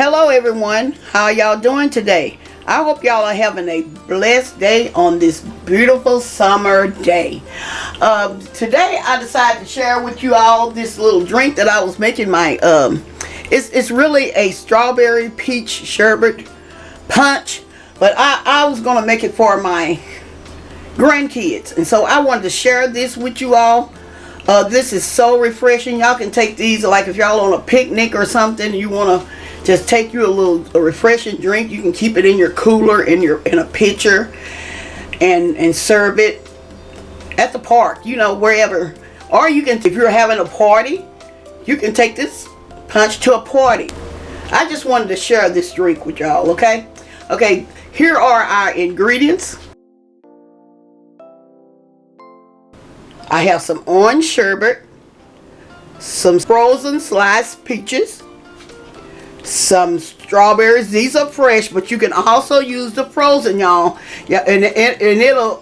Hello everyone, how y'all doing today? I hope y'all are having a blessed day on this beautiful summer day. Today I decided to share with you all this little drink that I was making it's really a strawberry peach sherbet punch, but I was going to make it for my grandkids, and so I wanted to share this with you all. This is so refreshing. Y'all can take these, like if y'all on a picnic or something, you want to just take you a refreshing drink. You can keep it in your cooler, in a pitcher, and serve it at the park, wherever. Or you can, if you're having a party, you can take this punch to a party. I just wanted to share this drink with y'all, okay? Okay, here are our ingredients. I have some orange sherbet, some frozen sliced peaches, some strawberries. These are fresh, but you can also use the frozen, y'all. Yeah, and it'll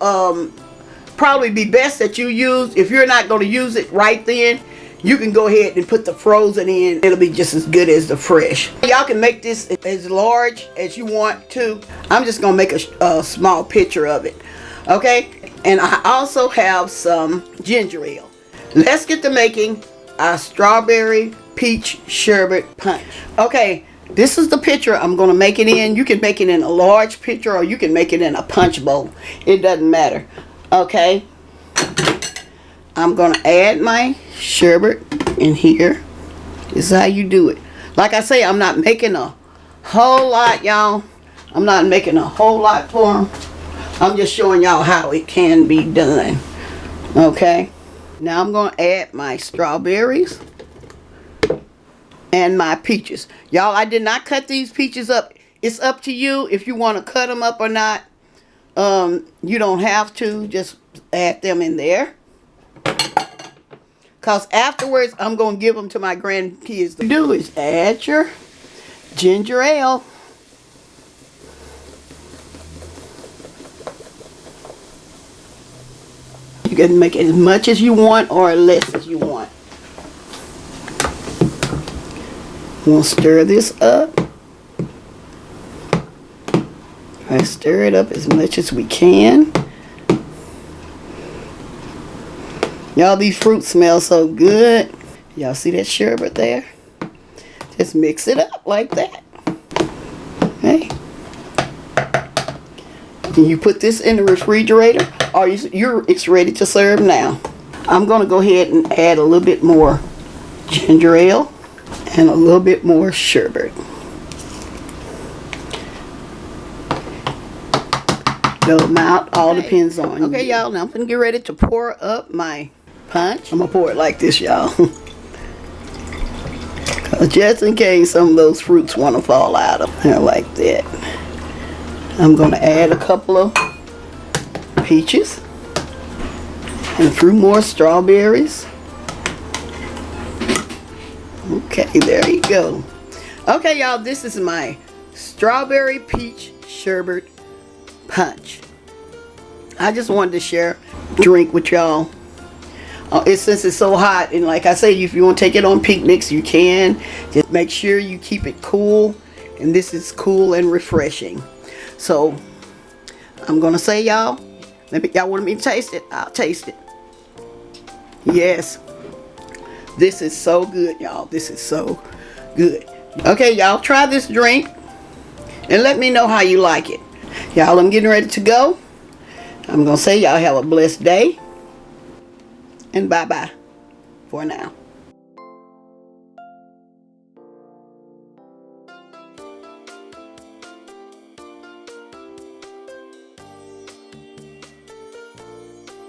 probably be best that you use. If you're not going to use it right then, you can go ahead and put the frozen in. It'll be just as good as the fresh. Y'all can make this as large as you want to. I'm just going to make a small picture of it. Okay? And I also have some ginger ale. Let's get to making our strawberry peach sherbet punch. Okay, this is the pitcher I'm going to make it in. You can make it in a large pitcher or you can make it in a punch bowl. It doesn't matter. Okay, I'm going to add my sherbet in here. This is how you do it. Like I say, I'm not making a whole lot, y'all. I'm not making a whole lot for them. I'm just showing y'all how it can be done. Okay, now I'm going to add my strawberries and my peaches. Y'all, I did not cut these peaches up. It's up to you if you want to cut them up or not. You don't have to. Just add them in there. Because afterwards, I'm going to give them to my grandkids. What you do is add your ginger ale. You can make as much as you want or less as you want. We'll stir this up. Try to stir it up as much as we can. Y'all, these fruits smell so good. Y'all see that sherbet there? Just mix it up like that. Okay. And you put this in the refrigerator, or it's ready to serve now. I'm going to go ahead and add a little bit more ginger ale and a little bit more sherbet. The amount all depends on you. Okay, y'all, now I'm going to get ready to pour up my punch. I'm going to pour it like this, y'all. Just in case some of those fruits want to fall out of there like that. I'm going to add a couple of peaches and a few more strawberries. Okay, there you go. Okay, y'all, this is my strawberry peach sherbet punch. I just wanted to share drink with y'all. Since it's so hot, and like I say, if you want to take it on picnics, you can. Just make sure you keep it cool, and this is cool and refreshing. So I'm gonna say, y'all want me to taste it? I'll taste it. Yes, this is so good, y'all. This is so good. Okay, y'all, try this drink and let me know how you like it. Y'all, I'm getting ready to go. I'm gonna say, y'all have a blessed day, and bye bye for now.